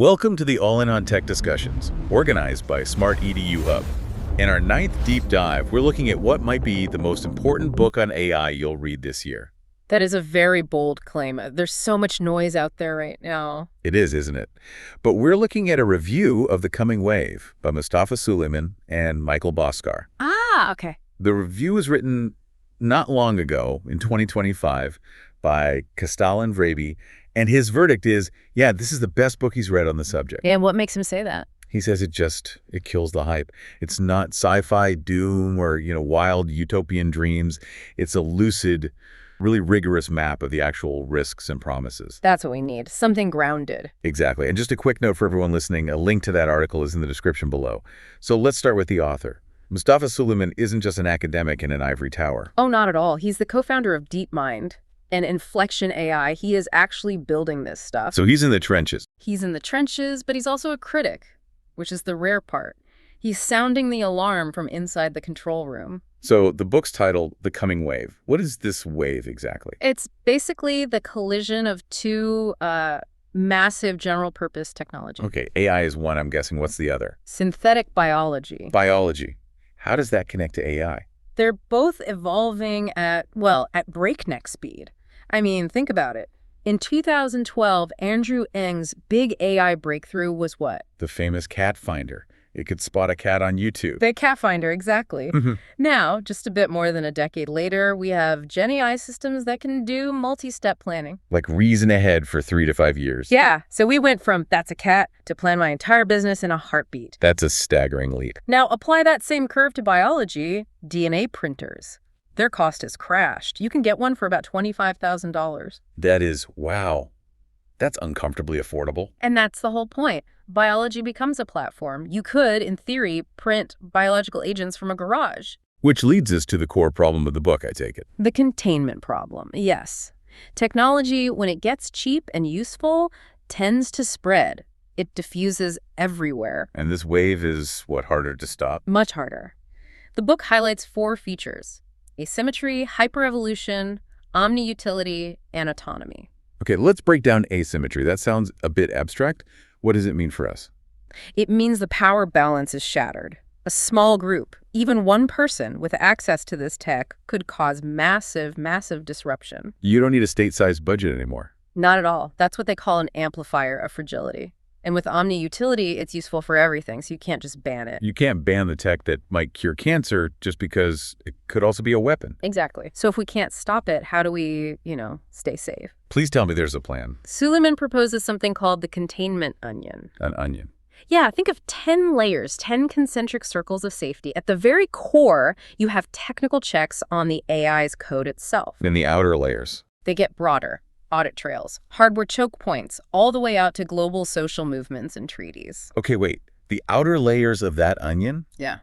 Welcome to the All-In on Tech discussions, organized by Smart-EDU Hub. In our 9th deep dive, we're looking at what might be the most important book on AI you'll read this year. That is a very bold claim. There's so much noise out there right now. It is, isn't it? But we're looking at a review of The Coming Wave by Mustafa Suleyman and Bhaskar. Ah, okay. The review was written not long ago, in 2025, by Castellan Vrabi, and his verdict is, yeah, this is the best book he's read on the subject. And what makes him say that? He says it kills the hype. It's not sci-fi doom or, wild utopian dreams. It's a lucid, really rigorous map of the actual risks and promises. That's what we need. Something grounded. Exactly. And just a quick note for everyone listening, a link to that article is in the description below. So let's start with the author. Mustafa Suleyman isn't just an academic in an ivory tower. Oh, not at all. He's the co-founder of DeepMind and Inflection AI. He is actually building this stuff. So he's in the trenches. He's in the trenches, but he's also a critic, which is the rare part. He's sounding the alarm from inside the control room. So the book's titled The Coming Wave. What is this wave exactly? It's basically the collision of two massive general-purpose technology. Okay, AI is one, I'm guessing. What's the other? Synthetic biology. Biology. How does that connect to AI? They're both evolving at breakneck speed. I mean, think about it. In 2012, Andrew Ng's big AI breakthrough was what? The famous cat finder. It could spot a cat on YouTube. The cat finder, exactly. Now, just a bit more than a decade later, we have Gen AI systems that can do multi-step planning. Like reason ahead for 3 to 5 years. Yeah, so we went from that's a cat to plan my entire business in a heartbeat. That's a staggering leap. Now, apply that same curve to biology, DNA printers. Their cost has crashed. You can get one for about $25,000. That is, wow. That's uncomfortably affordable. And that's the whole point. Biology becomes a platform. You could, in theory, print biological agents from a garage. Which leads us to the core problem of the book, I take it. The containment problem, yes. Technology, when it gets cheap and useful, tends to spread. It diffuses everywhere. And this wave is, harder to stop? Much harder. The book highlights 4 features: asymmetry, hyperevolution, omni-utility, and autonomy. Okay, let's break down asymmetry. That sounds a bit abstract. What does it mean for us? It means the power balance is shattered. A small group, even one person with access to this tech, could cause massive, massive disruption. You don't need a state-sized budget anymore. Not at all. That's what they call an amplifier of fragility. And with omni-utility, it's useful for everything, so you can't just ban it. You can't ban the tech that might cure cancer just because it could also be a weapon. Exactly. So if we can't stop it, how do we, stay safe? Please tell me there's a plan. Suleyman proposes something called the containment onion. An onion. Yeah, think of 10 layers, 10 concentric circles of safety. At the very core, you have technical checks on the AI's code itself. In the outer layers. They get broader. Audit trails, hardware choke points, all the way out to global social movements and treaties. Okay, wait. The outer layers of that onion? Yeah.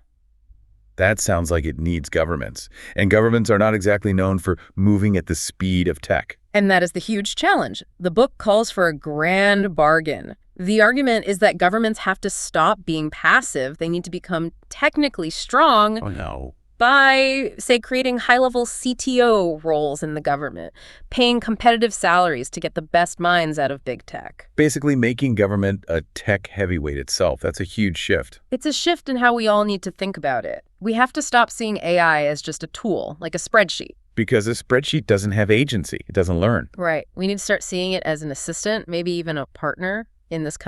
That sounds like it needs governments. And governments are not exactly known for moving at the speed of tech. And that is the huge challenge. The book calls for a grand bargain. The argument is that governments have to stop being passive. They need to become technically strong. Oh, no. By, say, creating high-level CTO roles in the government, paying competitive salaries to get the best minds out of big tech. Basically making government a tech heavyweight itself. That's a huge shift. It's a shift in how we all need to think about it. We have to stop seeing AI as just a tool, like a spreadsheet. Because a spreadsheet doesn't have agency. It doesn't learn. Right. We need to start seeing it as an assistant, maybe even a partner in this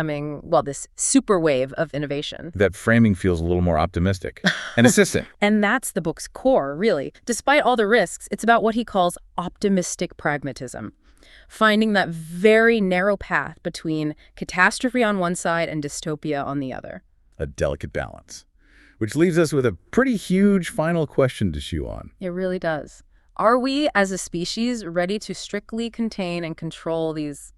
this super wave of innovation. That framing feels a little more optimistic. An assistant. And that's the book's core, really. Despite all the risks, it's about what he calls optimistic pragmatism, finding that very narrow path between catastrophe on one side and dystopia on the other. A delicate balance. Which leaves us with a pretty huge final question to chew on. It really does. Are we, as a species, ready to strictly contain and control these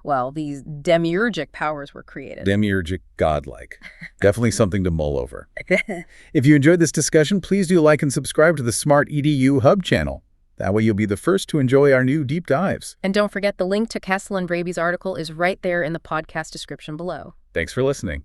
demiurgic powers were created? Demiurgic, godlike. Definitely something to mull over. If you enjoyed this discussion, please do like and subscribe to the Smart-EDU Hub channel. That way you'll be the first to enjoy our new deep dives. And don't forget, the link to Castellan Vrabi's article is right there in the podcast description below. Thanks for listening.